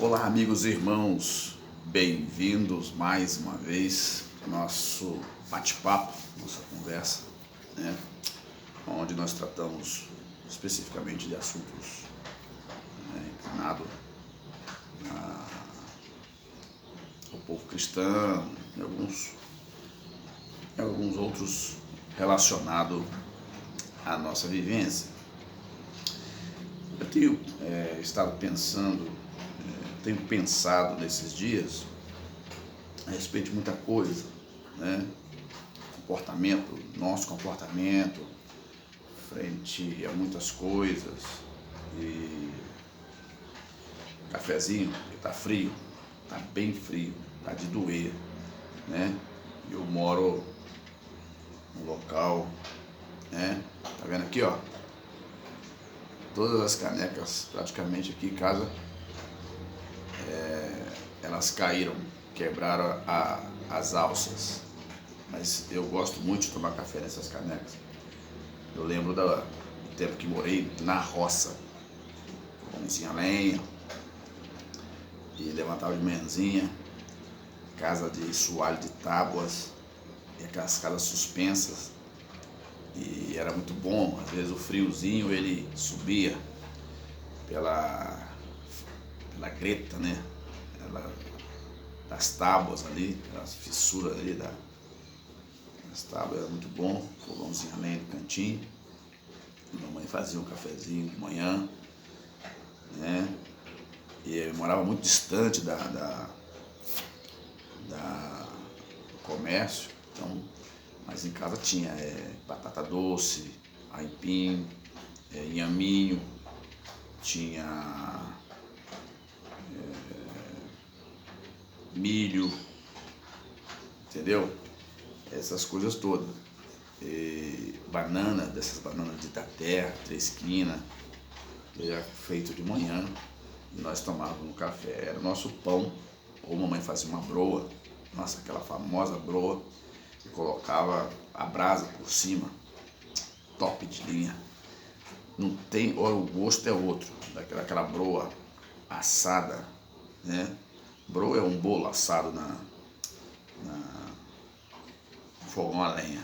Olá, amigos e irmãos, bem-vindos mais uma vez ao nosso bate-papo, nossa conversa, né? Onde nós tratamos especificamente de assuntos inclinados ao povo cristão e alguns outros relacionados à nossa vivência. Eu tenho tenho pensado nesses dias a respeito de muita coisa, né? Nosso comportamento frente a muitas coisas. E cafezinho, que tá frio, tá bem frio, tá de doer, né? Eu moro num local, né? Tá vendo aqui, ó? Todas as canecas praticamente aqui em casa, elas caíram, quebraram as alças. Mas eu gosto muito de tomar café nessas canecas. Eu lembro do tempo que morei na roça, fogãozinho a lenha, e levantava de manhãzinha, casa de soalho de tábuas, e aquelas casas suspensas, e era muito bom. Às vezes o friozinho ele subia pela greta, né? Das tábuas ali, as fissuras ali das tábuas, era muito bom. Fogãozinho a lenha no cantinho. Minha mãe fazia um cafezinho de manhã, né? E eu morava muito distante do comércio, então, mas em casa tinha batata doce, aipim, inhaminho, tinha milho, entendeu? Essas coisas todas. Dessas bananas da terra, três quinas, que era feito de manhã, e nós tomávamos um café. Era o nosso pão, ou mamãe fazia uma broa, nossa, aquela famosa broa, e colocava a brasa por cima, top de linha. Não tem, o gosto é outro, daquela broa assada, né? Broa é um bolo assado no fogão a lenha.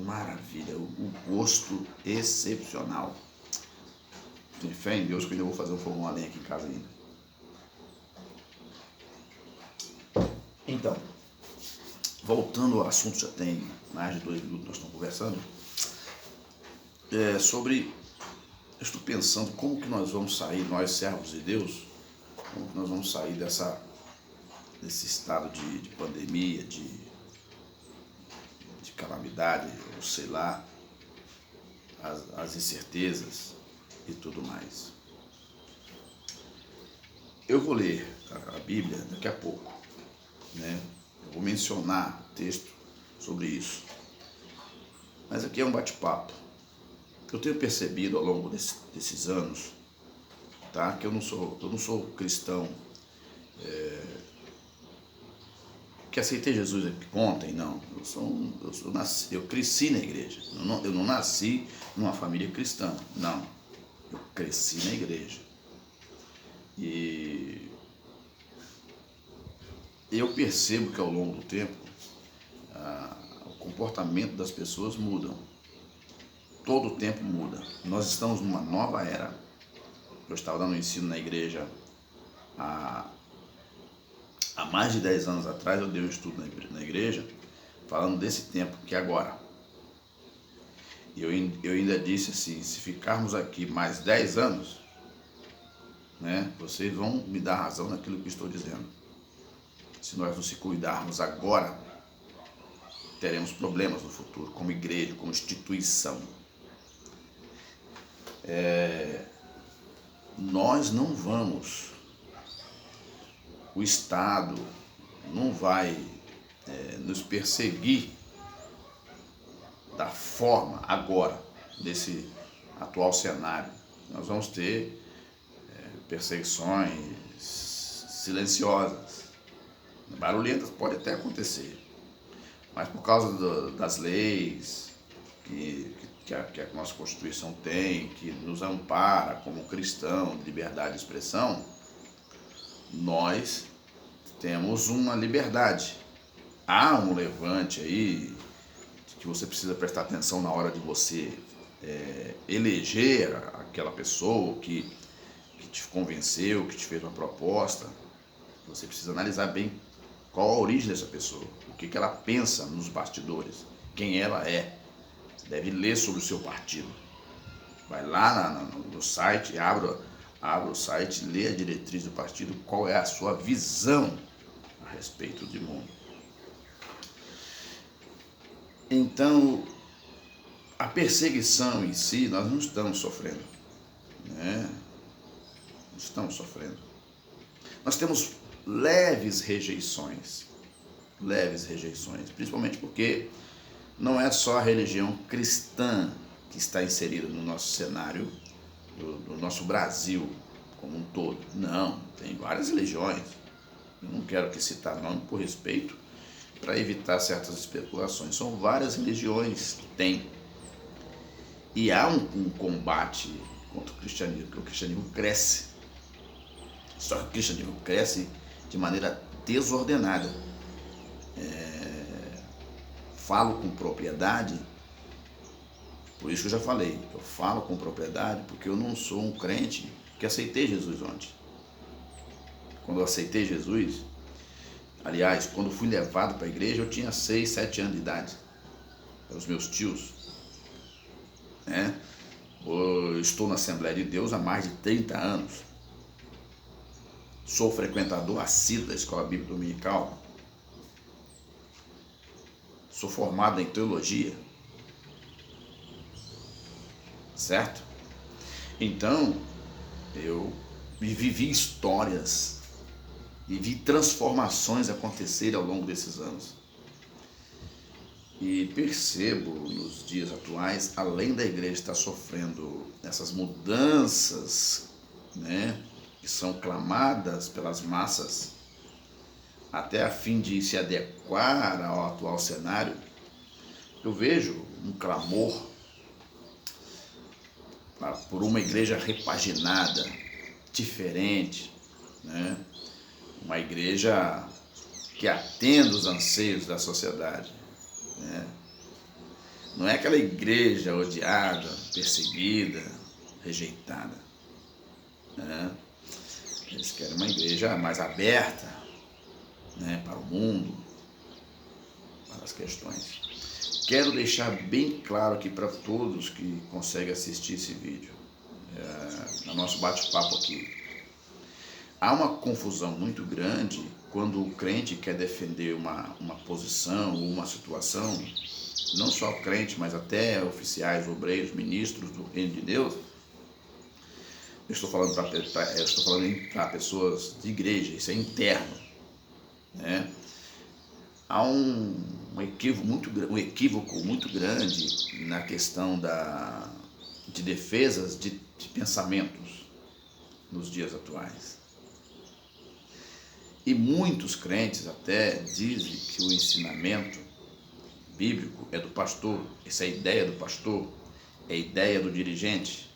Maravilha, o gosto excepcional. Tenho fé em Deus que eu ainda vou fazer um fogão a lenha aqui em casa ainda. Então, voltando ao assunto, já tem mais de 2 minutos que nós estamos conversando, eu estou pensando como que nós vamos sair, nós servos de Deus, como que nós vamos sair desse estado de pandemia, de calamidade, ou sei lá, as incertezas e tudo mais. Eu vou ler a Bíblia daqui a pouco, né? Eu vou mencionar texto sobre isso. Mas aqui é um bate-papo. Eu tenho percebido ao longo desses anos, tá? Que eu não sou cristão, que aceitei Jesus ontem, não. Eu cresci na igreja. Eu não nasci numa família cristã, não. Eu cresci na igreja. E eu percebo que ao longo do tempo, o comportamento das pessoas muda. Todo o tempo muda. Nós estamos numa nova era. Eu estava dando ensino na igreja há mais de 10 anos atrás. Eu dei um estudo na igreja falando desse tempo que é agora. E eu ainda disse assim: se ficarmos aqui mais 10 anos, né, vocês vão me dar razão naquilo que estou dizendo. Se nós não se cuidarmos agora, teremos problemas no futuro, como igreja, como instituição. Nós não vamos, o Estado não vai nos perseguir da forma agora, desse atual cenário. Nós vamos ter perseguições silenciosas, barulhentas, pode até acontecer, mas por causa das leis que a nossa Constituição tem, que nos ampara como cristão, de liberdade de expressão, nós temos uma liberdade. Há um levante aí que você precisa prestar atenção na hora de você eleger aquela pessoa que te convenceu, que te fez uma proposta. Você precisa analisar bem qual a origem dessa pessoa, o que ela pensa nos bastidores, quem ela é. Você deve ler sobre o seu partido. Vai lá no site, abra o site, lê a diretriz do partido, qual é a sua visão a respeito do mundo. Então, a perseguição em si, nós não estamos sofrendo, né? Não estamos sofrendo. Nós temos leves rejeições, principalmente porque não é só a religião cristã que está inserida no nosso cenário, do nosso Brasil como um todo. Não, tem várias religiões. Eu não quero aqui citar nome por respeito, para evitar certas especulações. São várias religiões que tem. E há um combate contra o cristianismo, porque o cristianismo cresce. Só que o cristianismo cresce de maneira desordenada. Falo com propriedade, por isso que eu já falei, eu falo com propriedade porque eu não sou um crente que aceitei Jesus ontem. Quando eu aceitei Jesus, aliás, quando fui levado para a igreja, eu tinha 6, 7 anos de idade. Eram os meus tios. Eu estou na Assembleia de Deus há mais de 30 anos. Sou frequentador assíduo da Escola Bíblica Dominical. Sou formado em teologia. Certo? Então, eu vivi histórias e vi transformações acontecerem ao longo desses anos. E percebo nos dias atuais, além da igreja estar sofrendo essas mudanças, que são clamadas pelas massas, até a fim de se adequar ao atual cenário, eu vejo um clamor por uma igreja repaginada, diferente, uma igreja que atenda os anseios da sociedade. Não é aquela igreja odiada, perseguida, rejeitada. Eles querem uma igreja mais aberta, para o mundo, para as questões. Quero deixar bem claro aqui para todos que conseguem assistir esse vídeo, no nosso bate-papo aqui. Há uma confusão muito grande quando o crente quer defender uma posição ou uma situação, não só o crente, mas até oficiais, obreiros, ministros do reino de Deus. Eu estou falando para pessoas de igreja, isso é interno. Há um equívoco muito grande na questão de defesas de pensamentos nos dias atuais. E muitos crentes até dizem que o ensinamento bíblico é do pastor, essa é a ideia do pastor, é a ideia do dirigente.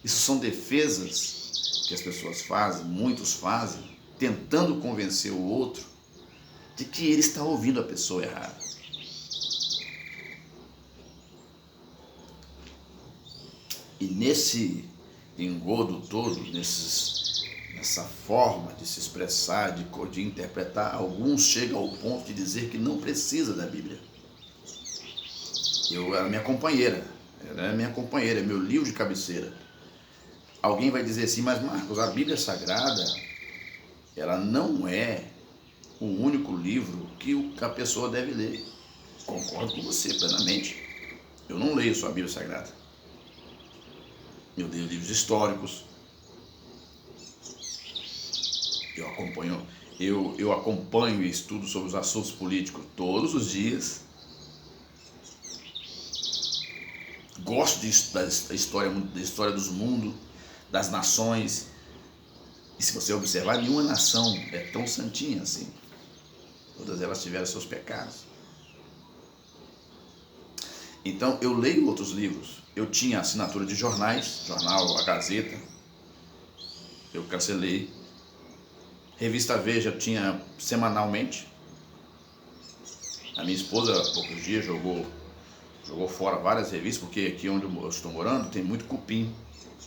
Isso são defesas que as pessoas fazem, muitos fazem, tentando convencer o outro de que ele está ouvindo a pessoa errada. E nesse engodo todo, nessa forma de se expressar, de interpretar, alguns chegam ao ponto de dizer que não precisa da Bíblia. Ela é minha companheira, é meu livro de cabeceira. Alguém vai dizer assim, mas Marcos, a Bíblia Sagrada, ela não é o único livro que a pessoa deve ler. Concordo com você plenamente. Eu não leio só a Bíblia Sagrada. Eu leio livros históricos. Eu acompanho e estudo sobre os assuntos políticos todos os dias. Gosto da história dos mundos, das nações. E se você observar, nenhuma nação é tão santinha assim. Todas elas tiveram seus pecados. Então, eu leio outros livros. Eu tinha assinatura de jornais, jornal, a Gazeta. Eu cancelei. Revista Veja tinha semanalmente. A minha esposa, há poucos dias, jogou fora várias revistas, porque aqui onde eu estou morando tem muito cupim.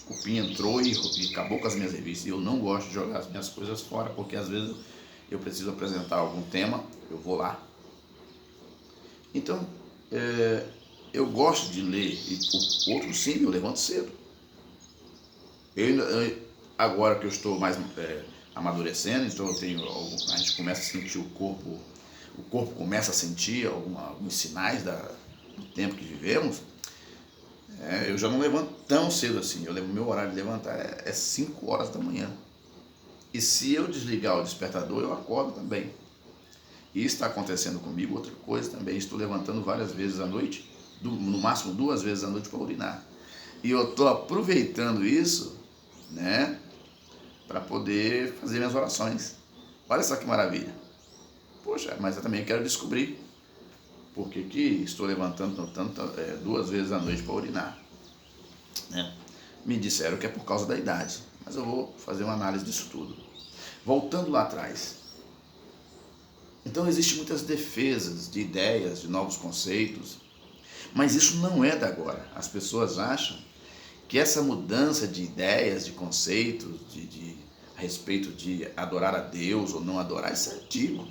O cupim entrou e acabou com as minhas revistas. E eu não gosto de jogar as minhas coisas fora, porque às vezes eu preciso apresentar algum tema, eu vou lá. Então, eu gosto de ler. E o outro sim, eu levanto cedo. Agora que eu estou mais amadurecendo, então a gente começa a sentir o corpo começa a sentir alguns sinais do tempo que vivemos. Eu já não levanto tão cedo assim. Meu horário de levantar é 5 horas da manhã. E se eu desligar o despertador, eu acordo também. E isso está acontecendo comigo. Outra coisa também, estou levantando várias vezes à noite, no máximo 2 vezes à noite para urinar. E eu estou aproveitando isso, né, para poder fazer minhas orações. Olha só que maravilha. Poxa, mas eu também quero descobrir por que estou levantando 2 vezes à noite para urinar, né? Me disseram que é por causa da idade, mas eu vou fazer uma análise disso tudo. Voltando lá atrás. Então existem muitas defesas de ideias, de novos conceitos, mas isso não é da agora. As pessoas acham que essa mudança de ideias, de conceitos, a respeito de adorar a Deus ou não adorar, isso é antigo.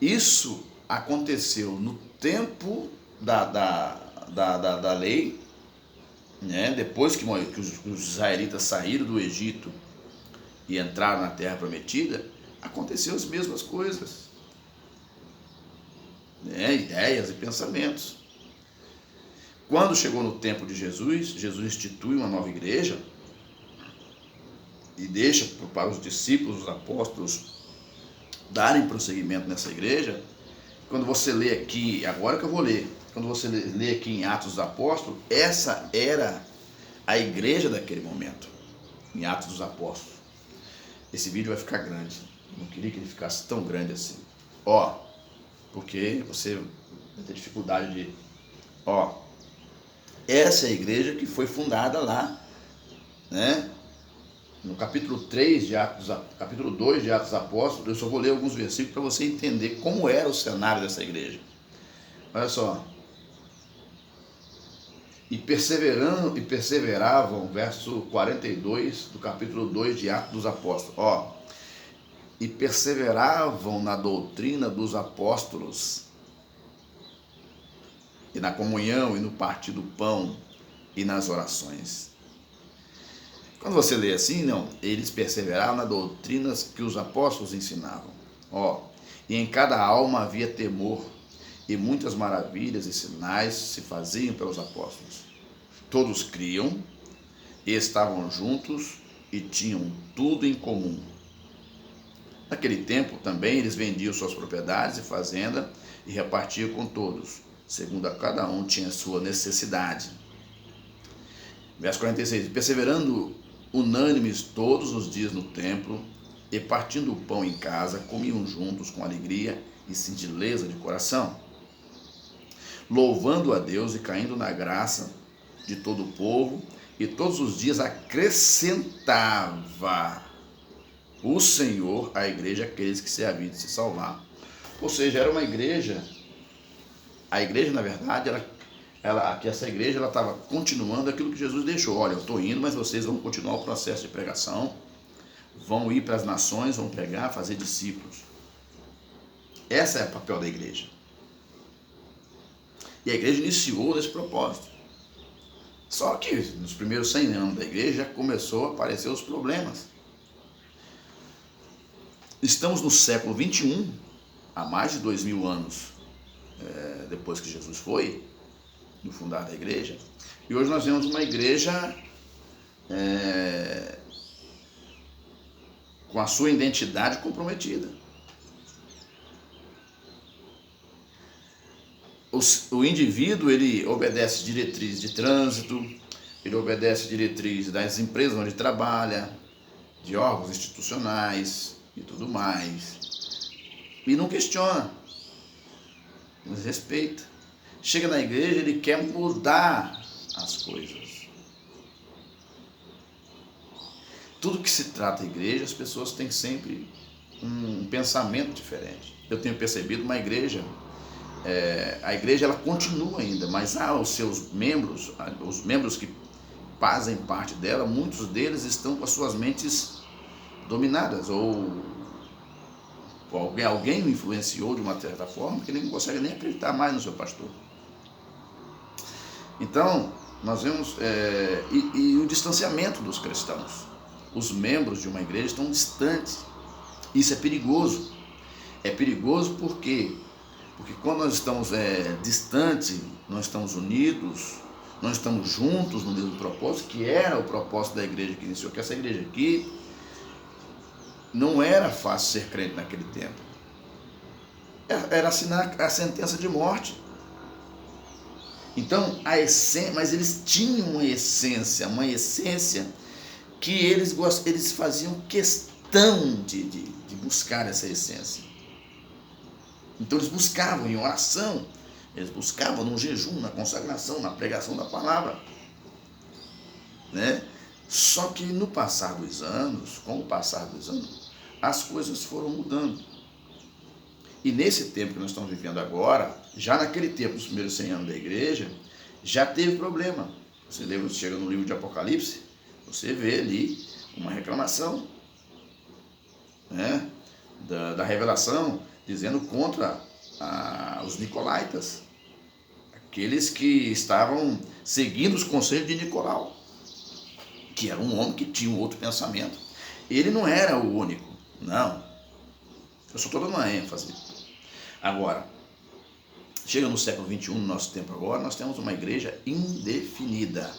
Isso aconteceu no tempo da lei, né? Depois que os israelitas saíram do Egito e entraram na Terra Prometida, aconteceu as mesmas coisas, né? Ideias e pensamentos. Quando chegou no tempo de Jesus, Jesus institui uma nova igreja e deixa para os discípulos, os apóstolos, darem prosseguimento nessa igreja. Quando você lê aqui, agora que eu vou ler, quando você lê aqui em Atos dos Apóstolos, essa era a igreja daquele momento, em Atos dos Apóstolos. Esse vídeo vai ficar grande, não queria que ele ficasse tão grande assim. Porque você vai ter dificuldade de... essa é a igreja que foi fundada lá, né? No capítulo 3 de Atos, capítulo 2 de Atos dos Apóstolos, eu só vou ler alguns versículos para você entender como era o cenário dessa igreja. Olha só. E perseveravam, verso 42 do capítulo 2 de Atos dos Apóstolos. E perseveravam na doutrina dos apóstolos, e na comunhão, e no partir do pão, e nas orações. Quando você lê assim, não, eles perseveravam nas doutrinas que os apóstolos ensinavam. E em cada alma havia temor, e muitas maravilhas e sinais se faziam pelos apóstolos. Todos criam, e estavam juntos, e tinham tudo em comum. Naquele tempo também eles vendiam suas propriedades e fazenda, e repartiam com todos, segundo a cada um tinha sua necessidade. Verso 46, perseverando unânimes todos os dias no templo, e partindo o pão em casa, comiam juntos com alegria e singeleza de coração, louvando a Deus e caindo na graça de todo o povo, e todos os dias acrescentava o Senhor à igreja aqueles que se haviam de se salvar. Ou seja, era uma igreja, a igreja na verdade, essa igreja estava continuando aquilo que Jesus deixou. Olha, eu estou indo, mas vocês vão continuar o processo de pregação, vão ir para as nações, vão pregar, fazer discípulos. Esse é o papel da igreja. E a igreja iniciou nesse propósito. Só que nos primeiros 100 anos da igreja já começou a aparecer os problemas. Estamos no século 21, há mais de 2000 anos depois que Jesus foi no fundar da igreja, e hoje nós vemos uma igreja com a sua identidade comprometida. O indivíduo, ele obedece diretrizes de trânsito, ele obedece diretrizes das empresas onde trabalha, de órgãos institucionais e tudo mais, e não questiona, mas respeita. Chega na igreja, ele quer mudar as coisas. tudo que se trata de igreja, as pessoas têm sempre um pensamento diferente. Eu tenho percebido uma igreja, a igreja ela continua ainda, mas há os seus membros, os membros que fazem parte dela, muitos deles estão com as suas mentes dominadas, ou alguém o influenciou de uma certa forma que ele não consegue nem acreditar mais no seu pastor. Então, nós vemos e o distanciamento dos cristãos. Os membros de uma igreja estão distantes. Isso é perigoso. É perigoso porque quando nós estamos distantes, nós estamos unidos, nós estamos juntos no mesmo propósito, que era o propósito da igreja que iniciou, que essa igreja aqui não era fácil ser crente naquele tempo. Era assinar a sentença de morte. Então, a essência, mas eles tinham uma essência que eles faziam questão de buscar essa essência. Então eles buscavam em oração, eles buscavam no jejum, na consagração, na pregação da palavra, né? Só que no passar dos anos, com o passar dos anos, as coisas foram mudando. E nesse tempo que nós estamos vivendo agora, já naquele tempo, nos primeiros 100 anos da igreja, já teve problema. Você chega no livro de Apocalipse, você vê ali uma reclamação, né, da revelação, dizendo contra os nicolaítas, aqueles que estavam seguindo os conselhos de Nicolau, que era um homem que tinha um outro pensamento. Ele não era o único, não. Eu só estou dando uma ênfase. Agora, chega no século XXI, no nosso tempo agora, nós temos uma igreja indefinida.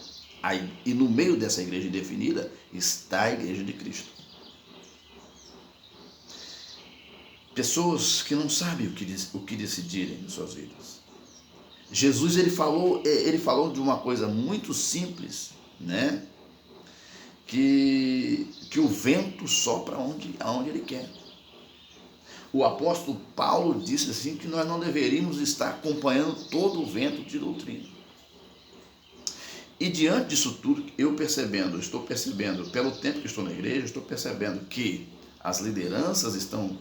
E no meio dessa igreja indefinida está a igreja de Cristo. Pessoas que não sabem o que decidirem em suas vidas. Jesus ele falou de uma coisa muito simples, né? Que o vento sopra aonde ele quer. O apóstolo Paulo disse assim que nós não deveríamos estar acompanhando todo o vento de doutrina. E diante disso tudo, estou percebendo, pelo tempo que estou na igreja, estou percebendo que as lideranças estão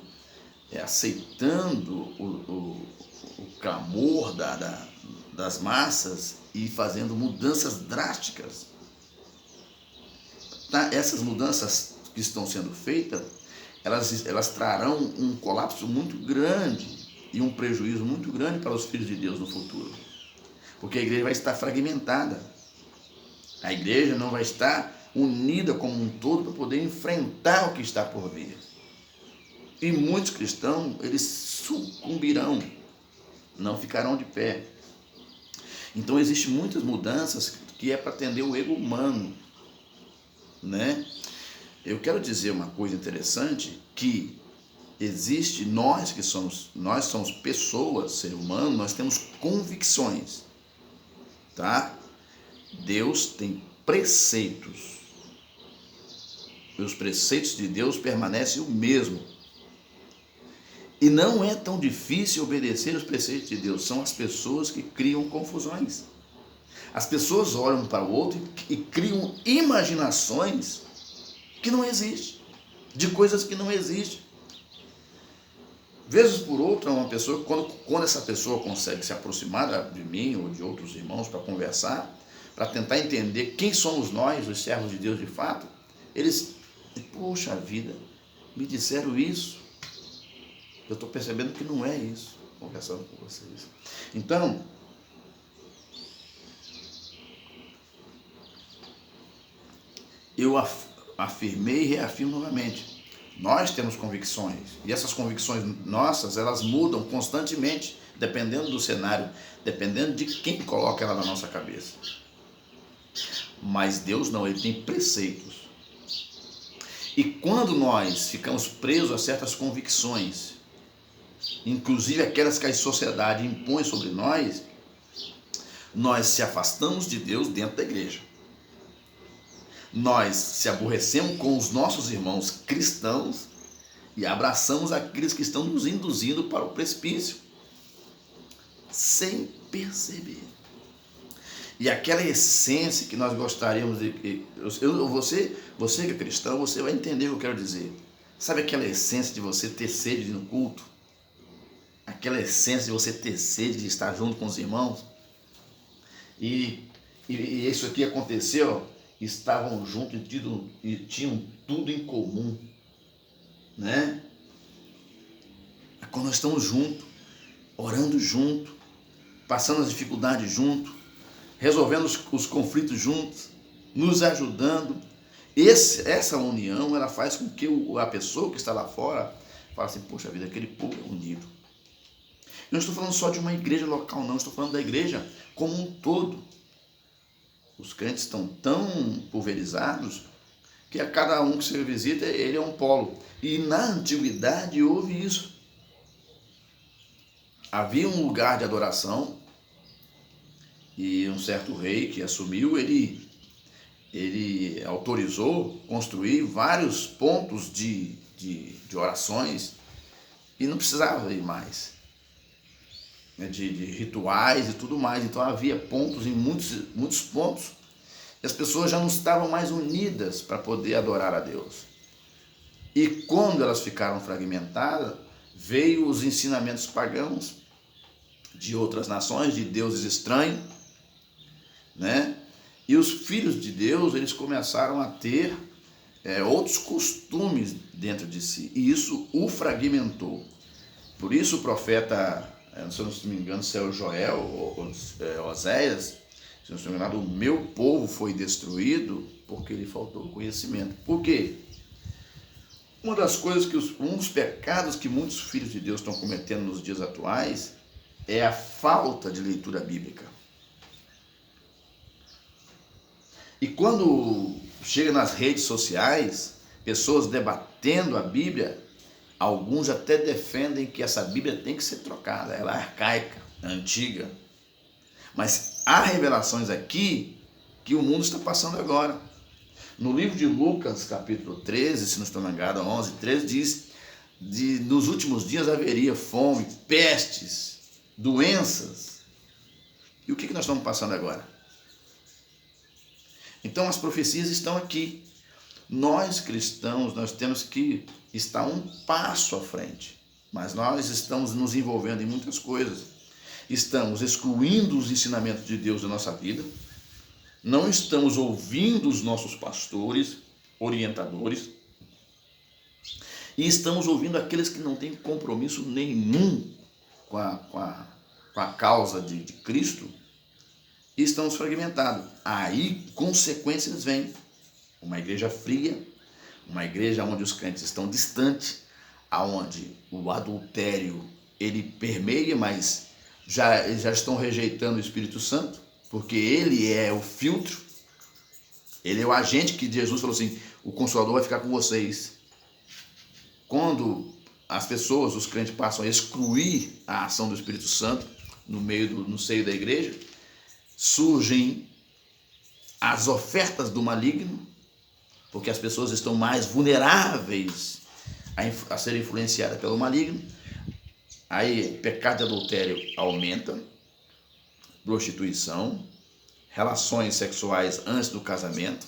aceitando o clamor das massas e fazendo mudanças drásticas. Tá? Essas mudanças que estão sendo feitas, elas trarão um colapso muito grande e um prejuízo muito grande para os filhos de Deus no futuro. Porque a igreja vai estar fragmentada. A igreja não vai estar unida como um todo para poder enfrentar o que está por vir. E muitos cristãos, eles sucumbirão, não ficarão de pé. Então, existem muitas mudanças que é para atender o ego humano, né? Eu quero dizer uma coisa interessante, que nós somos pessoas, ser humano, nós temos convicções, tá? Deus tem preceitos. E os preceitos de Deus permanecem o mesmo. E não é tão difícil obedecer os preceitos de Deus, são as pessoas que criam confusões. As pessoas olham para o outro e criam imaginações que não existem, de coisas que não existem. Vezes por outra, uma pessoa, quando essa pessoa consegue se aproximar de mim ou de outros irmãos para conversar, para tentar entender quem somos nós, os servos de Deus de fato, eles, poxa vida, me disseram isso. Eu estou percebendo que não é isso, conversando com vocês. Então, eu afirmei e reafirmo novamente. Nós temos convicções, e essas convicções nossas, elas mudam constantemente, dependendo do cenário, dependendo de quem coloca ela na nossa cabeça. Mas Deus não, Ele tem preceitos. E quando nós ficamos presos a certas convicções, inclusive aquelas que a sociedade impõe sobre nós, nós se afastamos de Deus dentro da igreja. Nós se aborrecemos com os nossos irmãos cristãos e abraçamos aqueles que estão nos induzindo para o precipício, sem perceber. E aquela essência que nós gostaríamos de... Você que é cristão, você vai entender o que eu quero dizer. Sabe aquela essência de você ter sede de ir no culto? Aquela essência de você ter sede de estar junto com os irmãos? E isso aqui aconteceu, estavam juntos e tinham tudo em comum, né? Quando nós estamos juntos, orando juntos, passando as dificuldades juntos, resolvendo os conflitos juntos, nos ajudando. Essa união, ela faz com que a pessoa que está lá fora fale assim, poxa vida, aquele povo é unido. Eu não estou falando só de uma igreja local, não, estou falando da igreja como um todo. Os crentes estão tão pulverizados que a cada um que você visita, ele é um polo. E na antiguidade houve isso. Havia um lugar de adoração e um certo rei que assumiu, ele autorizou construir vários pontos de orações e não precisava ir mais, né, de rituais e tudo mais. Então havia pontos em muitos pontos e as pessoas já não estavam mais unidas para poder adorar a Deus. E quando elas ficaram fragmentadas, veio os ensinamentos pagãos de outras nações, de deuses estranhos, né? E os filhos de Deus, eles começaram a ter outros costumes dentro de si, e isso o fragmentou. Por isso o profeta, se eu não me engano, se é o Joel ou Oséias, se eu não estou enganado, o meu povo foi destruído porque lhe faltou conhecimento. Por quê? Uma das coisas um dos pecados que muitos filhos de Deus estão cometendo nos dias atuais é a falta de leitura bíblica. E quando chega nas redes sociais, pessoas debatendo a Bíblia, alguns até defendem que essa Bíblia tem que ser trocada, ela é arcaica, é antiga. Mas há revelações aqui que o mundo está passando agora. No livro de Lucas, capítulo 13, se não estou enganado, 11, 13, diz nos últimos dias haveria fome, pestes, doenças. E o que nós estamos passando agora? Então as profecias estão aqui. Nós cristãos, nós temos que estar um passo à frente. Mas nós estamos nos envolvendo em muitas coisas. Estamos excluindo os ensinamentos de Deus da nossa vida. Não estamos ouvindo os nossos pastores, orientadores. E estamos ouvindo aqueles que não têm compromisso nenhum com a causa de Cristo. E estamos fragmentados. Aí consequências vêm. Uma igreja fria, uma igreja onde os crentes estão distantes, onde o adultério ele permeia, mas já estão rejeitando o Espírito Santo, porque ele é o filtro, ele é o agente que Jesus falou assim, o Consolador vai ficar com vocês. Quando as pessoas, os crentes passam a excluir a ação do Espírito Santo no seio da igreja, surgem as ofertas do maligno, porque as pessoas estão mais vulneráveis a serem influenciadas pelo maligno. Aí pecado de adultério aumenta, prostituição, relações sexuais antes do casamento,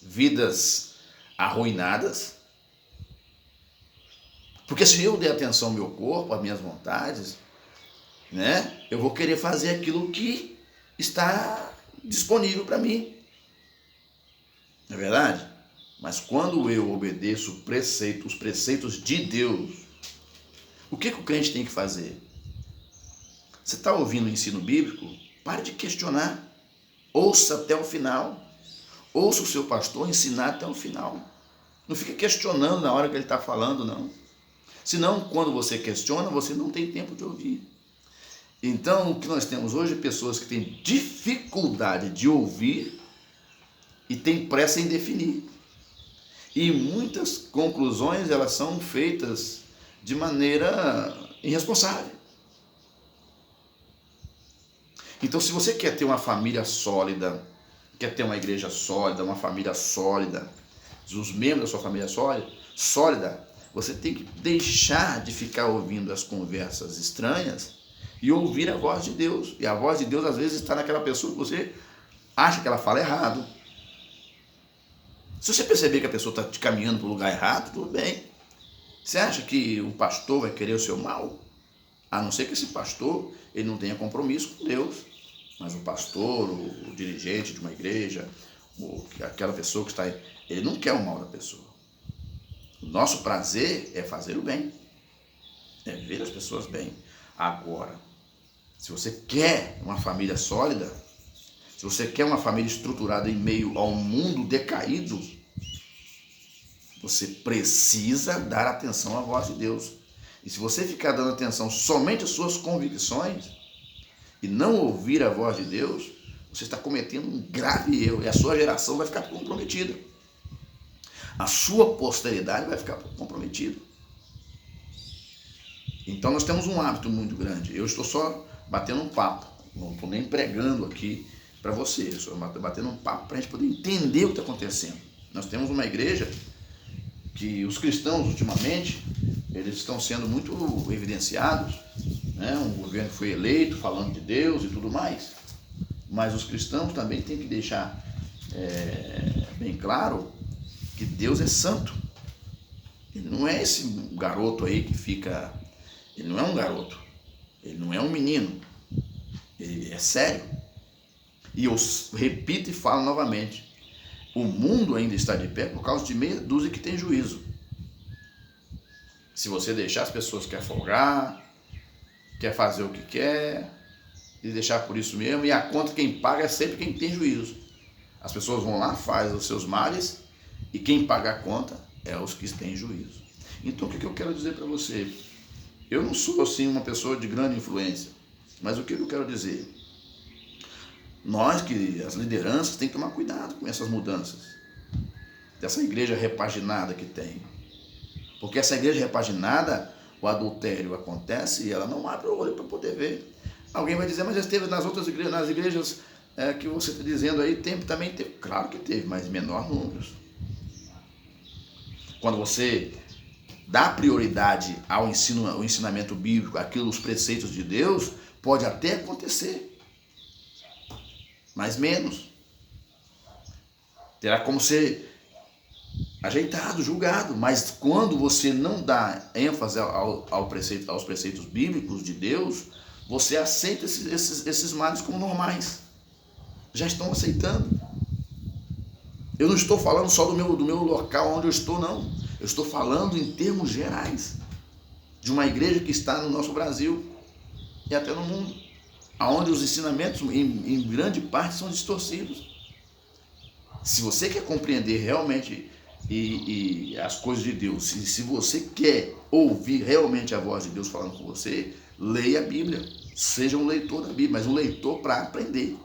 vidas arruinadas. Porque se eu der atenção ao meu corpo, às minhas vontades, né, eu vou querer fazer aquilo que está disponível para mim. Não é verdade? Mas quando eu obedeço os preceitos de Deus, o que o crente tem que fazer? Você está ouvindo o ensino bíblico? Pare de questionar. Ouça até o final. Ouça o seu pastor ensinar até o final. Não fique questionando na hora que ele está falando, não. Senão, quando você questiona, você não tem tempo de ouvir. Então, o que nós temos hoje é pessoas que têm dificuldade de ouvir e têm pressa em definir. E muitas conclusões, elas são feitas de maneira irresponsável. Então, se você quer ter uma família sólida, quer ter uma igreja sólida, uma família sólida, os membros da sua família sólida, você tem que deixar de ficar ouvindo as conversas estranhas e ouvir a voz de Deus. E a voz de Deus às vezes está naquela pessoa que você acha que ela fala errado. Se você perceber que a pessoa está te caminhando para o lugar errado, tudo bem. Você acha que o pastor vai querer o seu mal? A não ser que esse pastor ele não tenha compromisso com Deus. Mas o pastor, o dirigente de uma igreja, aquela pessoa que está aí, ele não quer o mal da pessoa. O nosso prazer é fazer o bem. É ver as pessoas bem. Agora, se você quer uma família sólida, se você quer uma família estruturada em meio a um mundo decaído, você precisa dar atenção à voz de Deus. E se você ficar dando atenção somente às suas convicções e não ouvir a voz de Deus, você está cometendo um grave erro e a sua geração vai ficar comprometida. A sua posteridade vai ficar comprometida. Então nós temos um hábito muito grande. Eu estou só batendo um papo, não estou nem pregando aqui para você, eu estou batendo um papo para a gente poder entender o que está acontecendo. Nós temos uma igreja que os cristãos ultimamente, eles estão sendo muito evidenciados, né? Um governo que foi eleito falando de Deus e tudo mais, mas os cristãos também têm que deixar bem claro que Deus é santo. Ele não é esse garoto aí que fica... Ele não é um garoto, ele não é um menino, ele é sério. E eu repito e falo novamente, o mundo ainda está de pé por causa de meia dúzia que tem juízo. Se você deixar as pessoas quer folgar, quer fazer o que quer, e deixar por isso mesmo, e a conta quem paga é sempre quem tem juízo. As pessoas vão lá, fazem os seus males, e quem paga a conta é os que têm juízo. Então o que eu quero dizer para você? Eu não sou assim uma pessoa de grande influência, mas o que eu quero dizer? Nós, que as lideranças, tem que tomar cuidado com essas mudanças, dessa igreja repaginada que tem. Porque essa igreja repaginada, o adultério acontece e ela não abre o olho para poder ver. Alguém vai dizer, mas já esteve nas outras igrejas, nas igrejas que você está dizendo aí, também teve. Claro que teve, mas em menor número. Quando você dá prioridade ao ensinamento bíblico, aquilo, os preceitos de Deus, pode até acontecer, mas menos. Terá como ser ajeitado, julgado, mas quando você não dá ênfase aos preceitos bíblicos de Deus, você aceita esses males como normais. Já estão aceitando. Eu não estou falando só do meu local onde eu estou, não. Eu estou falando em termos gerais, de uma igreja que está no nosso Brasil e até no mundo, onde os ensinamentos, em grande parte, são distorcidos. Se você quer compreender realmente as coisas de Deus, se você quer ouvir realmente a voz de Deus falando com você, leia a Bíblia. Seja um leitor da Bíblia, mas um leitor para aprender.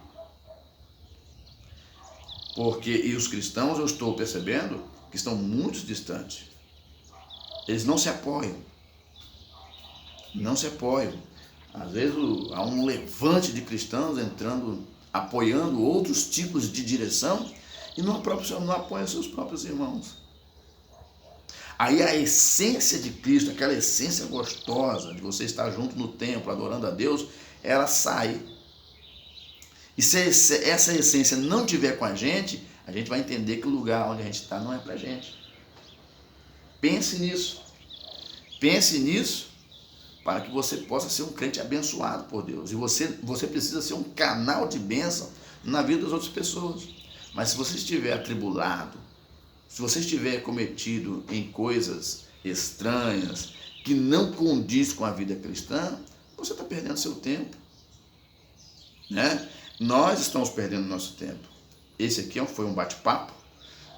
Porque e os cristãos, eu estou percebendo que estão muito distantes. Eles não se apoiam. Não se apoiam. Às vezes há um levante de cristãos entrando, apoiando outros tipos de direção e não apoia seus próprios irmãos. Aí a essência de Cristo, aquela essência gostosa de você estar junto no templo, adorando a Deus, ela sai. E se essa essência não tiver com a gente vai entender que o lugar onde a gente está não é pra gente. Pense nisso. Pense nisso para que você possa ser um crente abençoado por Deus. E você precisa ser um canal de bênção na vida das outras pessoas. Mas se você estiver atribulado, se você estiver cometido em coisas estranhas, que não condiz com a vida cristã, você está perdendo seu tempo. Né? Nós estamos perdendo nosso tempo. Esse aqui foi um bate-papo,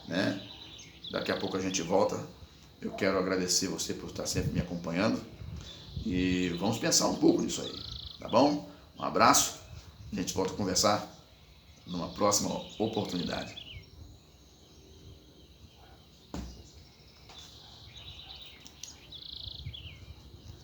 né? Daqui a pouco a gente volta. Eu quero agradecer você por estar sempre me acompanhando e vamos pensar um pouco nisso aí, tá bom? Um abraço, a gente volta a conversar numa próxima oportunidade.